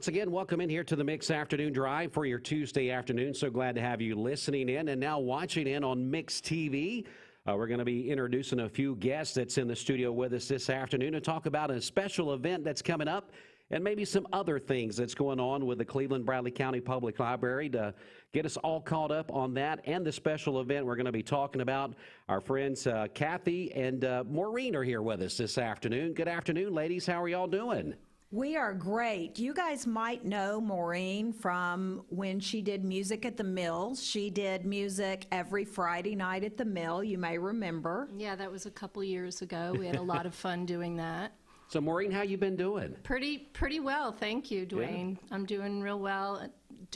once again, welcome in here to the Mix Afternoon Drive for your Tuesday afternoon. So glad to have you listening in and now watching in on Mix TV. We're going to be introducing a few guests that's in the studio with us this afternoon to talk about a special event that's coming up and maybe some other things that's going on with the Cleveland Bradley County Public Library. To get us all caught up on that and the special event we're going to be talking about, our friends Kathy and Maureen are here with us this afternoon. Good afternoon, ladies. How are y'all doing? We are great. You guys might know Maureen from when she did music at the Mill. She did music every Friday night at the Mill. You may remember. Yeah, that was a couple years ago. We had a lot of fun doing that. So, Maureen, how you been doing? Pretty well, thank you, Dwayne. Yeah. I'm doing real well.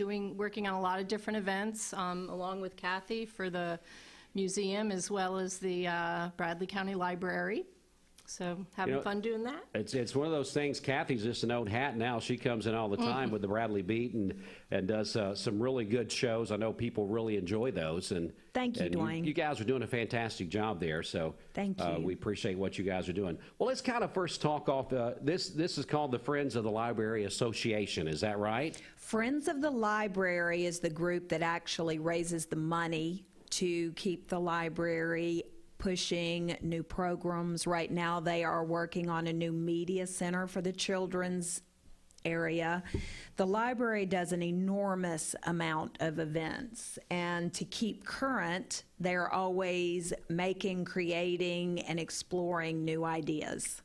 Working on a lot of different events, along with Kathy for the museum as well as the Bradley County Library. So having fun doing that. It's one of those things. Kathy's just an old hat now. She comes in all the time with the Bradley Beat and does some really good shows. I know people really enjoy those. And thank you, Dwayne. You guys are doing a fantastic job there. So thank you. We appreciate what you guys are doing. Well, let's kind of first talk off. This is called the Friends of the Library Association. Is that right? Friends of the Library is the group that actually raises the money to keep the library pushing new programs. Right now they are working on a new media center for the children's area. The library does an enormous amount of events, and to keep current, they're always making, creating, and exploring new ideas.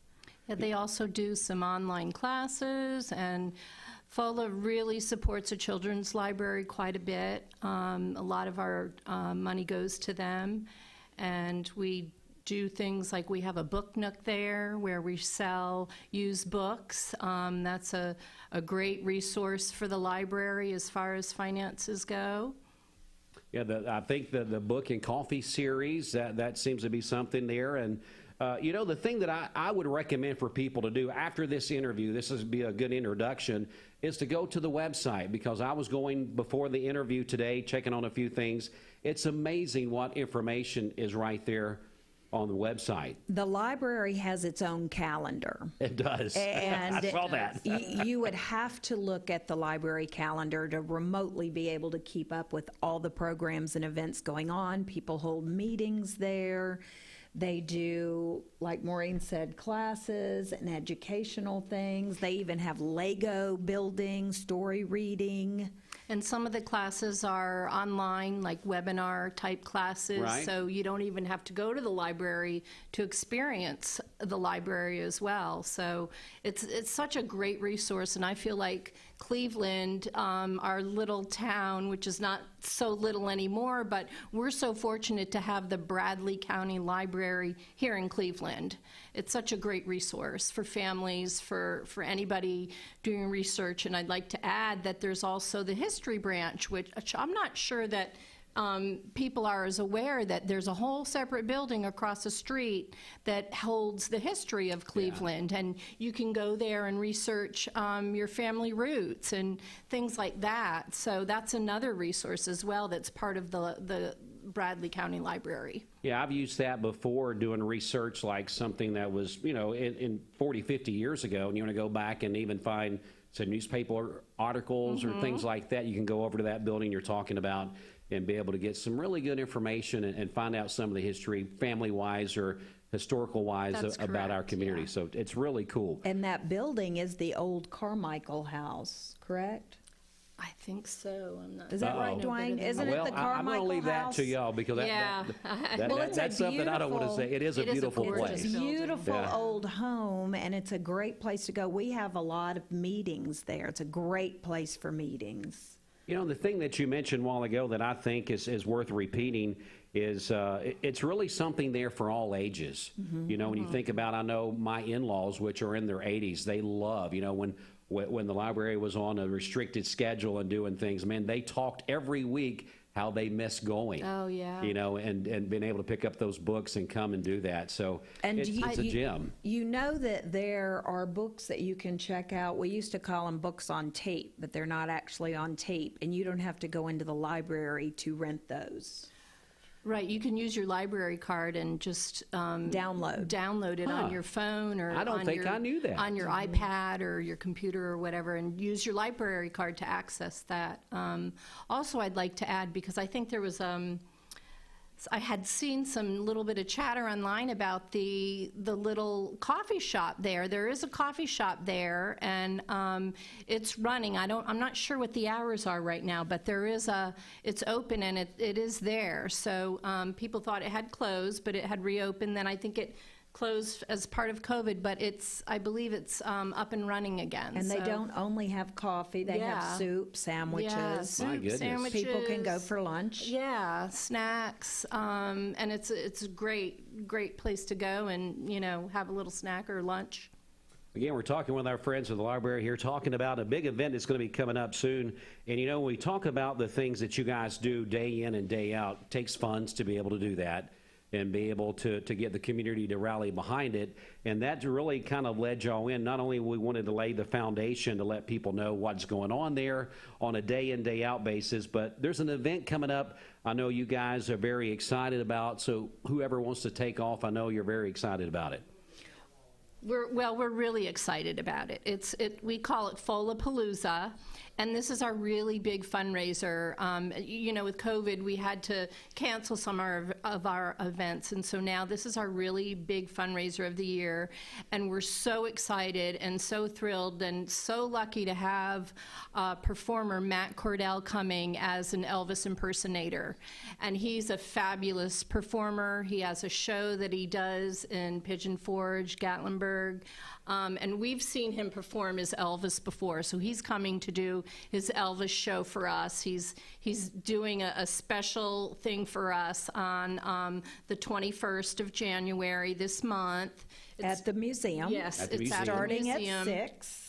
Yeah, they also do some online classes, and FOLA really supports a children's library quite a bit. A lot of our money goes to them. And we do things like we have a book nook there where we sell used books. That's a great resource for the library as far as finances go. Yeah, I think the book and coffee series, that seems to be something there. And, you know, the thing that I would recommend for people to do after this interview, this would be a good introduction, is to go to the website, because I was going before the interview today, checking on a few things. It's amazing what information is right there on the website. The library has its own calendar. It does. And I saw that. You would have to look at the library calendar to remotely be able to keep up with all the programs and events going on. People hold meetings there. They do, like Maureen said, classes and educational things. They even have Lego building, story reading. And some of the classes are online, like webinar type classes, right. So you don't even have to go to the library to experience the library as well. So it's such a great resource, and I feel like Cleveland, our little town, which is not so little anymore, but we're so fortunate to have the Bradley County Library here in Cleveland. It's such a great resource for families, for anybody doing research. And I'd like to add that there's also the history branch, which I'm not sure that people are as aware that there's a whole separate building across the street that holds the history of Cleveland. Yeah. And you can go there and research your family roots and things like that. So that's another resource as well that's part of the Bradley County Library. Yeah, I've used that before doing research, like something that was, you know, in 40, 50 years ago, and you want to go back and even find some newspaper articles or things like that. You can go over to that building you're talking about and be able to get some really good information and find out some of the history, family-wise or historical-wise, about our community. Yeah. So it's really cool. And that building is the old Carmichael House, correct? I think so. I'm not. Is that right, Dwayne? Isn't it the Carmichael House? I'm going to leave that to y'all, because that's something I don't want to say. It is a beautiful place. It's a beautiful old home, and it's a great place to go. We have a lot of meetings there. It's a great place for meetings. You know, the thing that you mentioned a while ago that I think is worth repeating is it's really something there for all ages. You know, when you think about, I know my in-laws, which are in their 80s, they love, you know, when the library was on a restricted schedule and doing things, man, they talked every week how they miss going. Oh, yeah. You know, and being able to pick up those books and come and do that. So it's a gem. You know that there are books that you can check out. We used to call them books on tape, but they're not actually on tape, and you don't have to go into the library to rent those. Right, you can use your library card and just download it Huh. on your phone or I don't on think your, I knew that. on your iPad or your computer or whatever, and use your library card to access that. Also, I'd like to add, because I think there was I had seen some little bit of chatter online about the little coffee shop there. There is a coffee shop there, and it's running. I'm not sure what the hours are right now, but it's open and it is there. So people thought it had closed, but it had reopened. Then I think it closed as part of COVID, but I believe it's up and running again. And they So- don't only have coffee, they Yeah. have soup, sandwiches. Yeah, My soup, goodness. sandwiches. People can go for lunch. Yeah, snacks, and it's a great place to go and, have a little snack or lunch. Again, we're talking with our friends at the library here, talking about a big event that's going to be coming up soon. And when we talk about the things that you guys do day in and day out, it takes funds to be able to do that and be able to get the community to rally behind it. And that really kind of led y'all in. Not only we wanted to lay the foundation to let people know what's going on there on a day in, day out basis, but there's an event coming up I know you guys are very excited about. So whoever wants to take off, I know you're very excited about it. We're really excited about it. We call it FOLA Palooza, and this is our really big fundraiser. With COVID, we had to cancel some of our events, and so now this is our really big fundraiser of the year, and we're so excited and so thrilled and so lucky to have performer Matt Cordell coming as an Elvis impersonator, and he's a fabulous performer. He has a show that he does in Pigeon Forge, Gatlinburg. And we've seen him perform as Elvis before, so he's coming to do his Elvis show for us. He's doing a special thing for us on the 21st of January this month. At the museum. Yes, At the it's museum. at the Starting at museum. 6.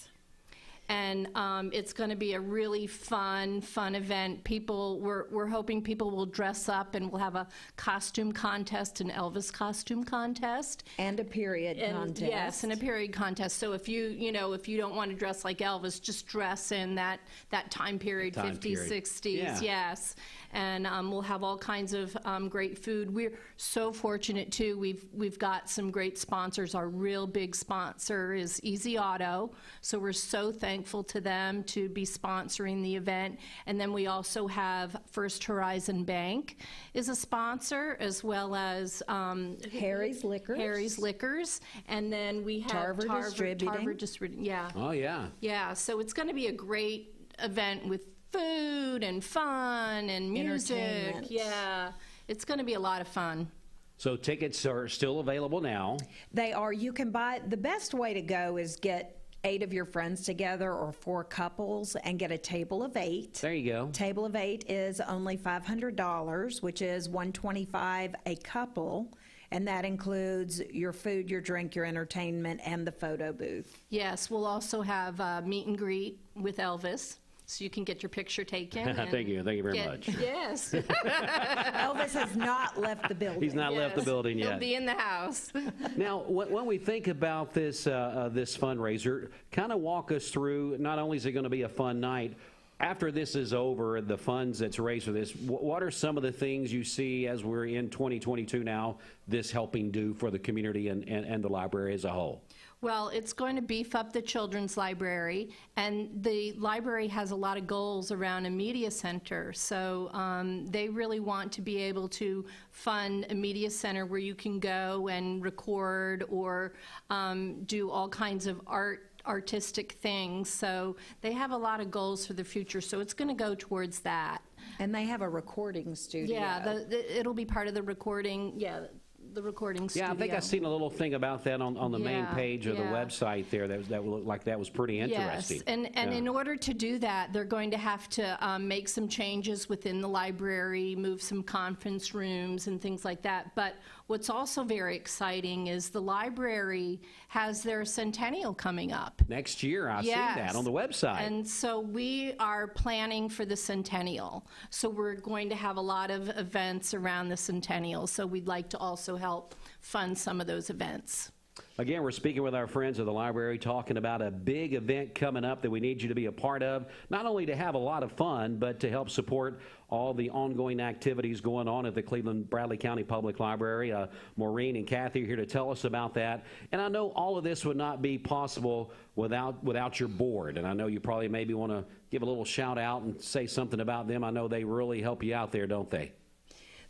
And it's going to be a really fun event. We're hoping people will dress up, and we'll have a costume contest, an Elvis costume contest. And a period contest. Yes, and a period contest. So if you don't want to dress like Elvis, just dress in that time period, Time 50s, period. 60s, Yeah. yes. And we'll have all kinds of great food. We're so fortunate too. We've got some great sponsors. Our real big sponsor is Easy Auto, so we're so thankful to them to be sponsoring the event. And then we also have First Horizon Bank is a sponsor, as well as Harry's Liquors. Harry's Liquors, and then we have Tarver Distributing. Yeah, Oh, yeah. yeah. So it's going to be a great event with food and fun and music. Entertainment. Yeah, it's going to be a lot of fun. So tickets are still available now. They are. You can buy. The best way to go is get 8 of your friends together or 4 couples and get a table of 8. There you go. Table of 8 is only $500, which is $125 a couple, and that includes your food, your drink, your entertainment, and the photo booth. Yes, we'll also have meet and greet with Elvis, so you can get your picture taken. and Thank you very much. Yes. Elvis has not left the building. He's not left the Yes. building He'll yet. be in the house. Now, when we think about this this fundraiser, kind of walk us through. Not only is it going to be a fun night, after this is over, the funds that's raised for this, what are some of the things you see as we're in 2022 now, this helping do for the community and the library as a whole? Well, it's going to beef up the children's library, and the library has a lot of goals around a media center. So they really want to be able to fund a media center where you can go and record or do all kinds of artistic things. So they have a lot of goals for the future. So it's going to go towards that. And they have a recording studio. Yeah, it'll be part of the recording. Yeah. The recording studio. Yeah, I think I've seen a little thing about that on the main Yeah, page of the yeah. website there. That looked like that was pretty interesting. Yes, and Yeah. in order to do that, they're going to have to make some changes within the library, move some conference rooms and things like that. But what's also very exciting is the library has their centennial coming up. Next year, I've Yes. seen that on the website. And so we are planning for the centennial. So we're going to have a lot of events around the centennial. So we'd like to also help fund some of those events. Again, we're speaking with our friends of the library, talking about a big event coming up that we need you to be a part of, not only to have a lot of fun, but to help support all the ongoing activities going on at the Cleveland Bradley County Public Library. Maureen and Kathy are here to tell us about that. And I know all of this would not be possible without your board. And I know you probably maybe want to give a little shout out and say something about them. I know they really help you out there, don't they?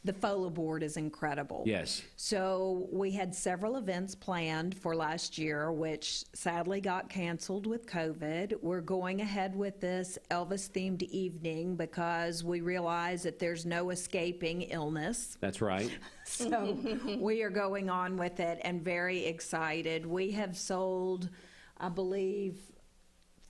The FOLA board is incredible. Yes. So we had several events planned for last year, which sadly got canceled with COVID. We're going ahead with this Elvis-themed evening because we realize that there's no escaping illness. That's right. So we are going on with it and very excited. We have sold, I believe,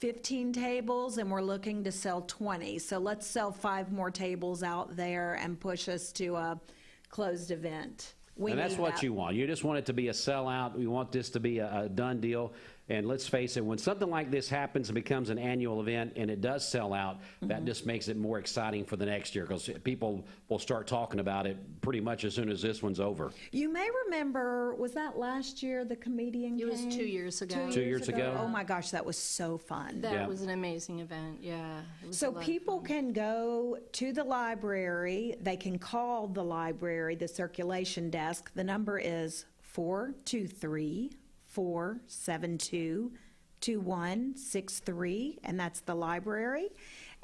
15 tables, and we're looking to sell 20. So let's sell 5 more tables out there and push us to a closed event. And that's what you want. You just want it to be a sellout. We want this to be a done deal. And let's face it, when something like this happens and becomes an annual event and it does sell out, that just makes it more exciting for the next year because people will start talking about it pretty much as soon as this one's over. You may remember, was that last year the comedian It was came? 2 years ago. 2 years ago? Oh my gosh, that was so fun. That was an amazing event, yeah. It was a So lot of people fun. can go to the library, they can call the library, the circulation desk. The number is 423-472-2163, and that's the library,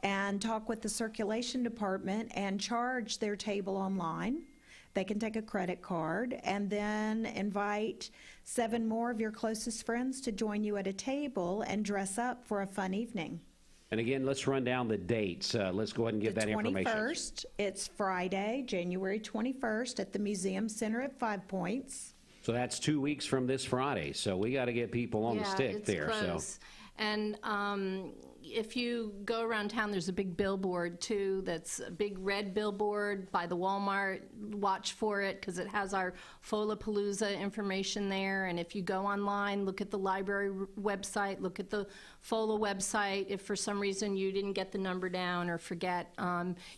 and talk with the circulation department and charge their table online. They can take a credit card and then invite 7 more of your closest friends to join you at a table and dress up for a fun evening. And again, let's run down the dates. Let's go ahead and give that information. The 21st, it's Friday, January 21st at the Museum Center at 5 Points. So that's 2 weeks from this Friday. So we got to get people on the stick it's there. Close. So. And if you go around town, there's a big billboard too. That's a big red billboard by the Walmart. Watch for it because it has our Folapalooza information there. And if you go online, look at the library website, look at the FOLA website. If for some reason you didn't get the number down or forget,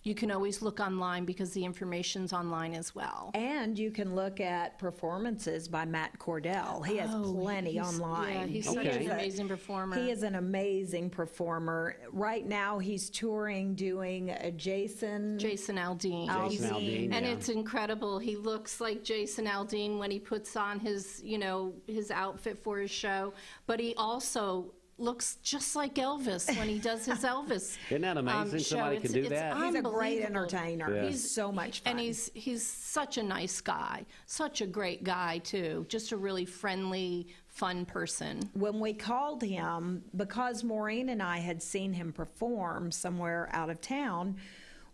you can always look online because the information's online as well. And you can look at performances by Matt Cordell. He has plenty online. Yeah, he's such an amazing performer. He is an amazing performer. Right now he's touring doing a Jason Aldean. Jason Aldean, And yeah. it's incredible. He looks like Jason Aldean when he puts on his, his outfit for his show, but he also looks just like Elvis when he does his Elvis. Isn't that amazing? show. Somebody can do that. He's a great unbelievable. entertainer. Yeah. He's so much fun. And he's such a nice guy, such a great guy too, just a really friendly, fun person. When we called him, because Maureen and I had seen him perform somewhere out of town,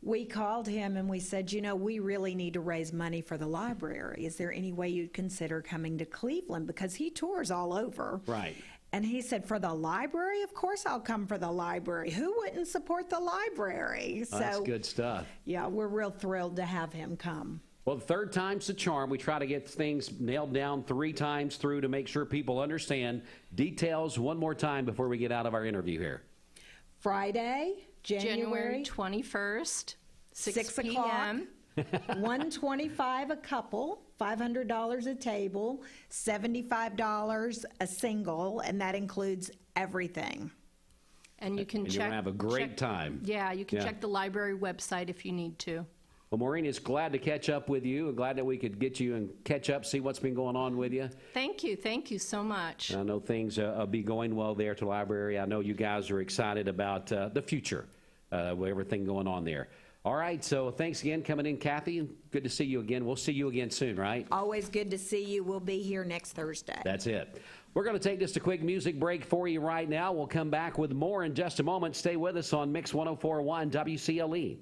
we called him and we said, we really need to raise money for the library. Is there any way you'd consider coming to Cleveland? Because he tours all over. Right. And he said, for the library? Of course I'll come for the library. Who wouldn't support the library? Oh, that's good stuff. Yeah, we're real thrilled to have him come. Well, the third time's the charm. We try to get things nailed down 3 times through to make sure people understand. Details one more time before we get out of our interview here. Friday, January 21st, 6 o'clock. p.m. $125 a couple, $500 a table, $75 a single, and that includes everything. And you can And check. you're going to have a great time. Yeah, you can Yeah. check the library website if you need to. Well, Maureen, it's glad to catch up with you. Glad that we could get you and catch up, see what's been going on with you. Thank you so much. I know things will be going well there at the library. I know you guys are excited about the future, with everything going on there. All right, so thanks again coming in, Kathy. Good to see you again. We'll see you again soon, right? Always good to see you. We'll be here next Thursday. That's it. We're going to take just a quick music break for you right now. We'll come back with more in just a moment. Stay with us on Mix 104.1 WCLE.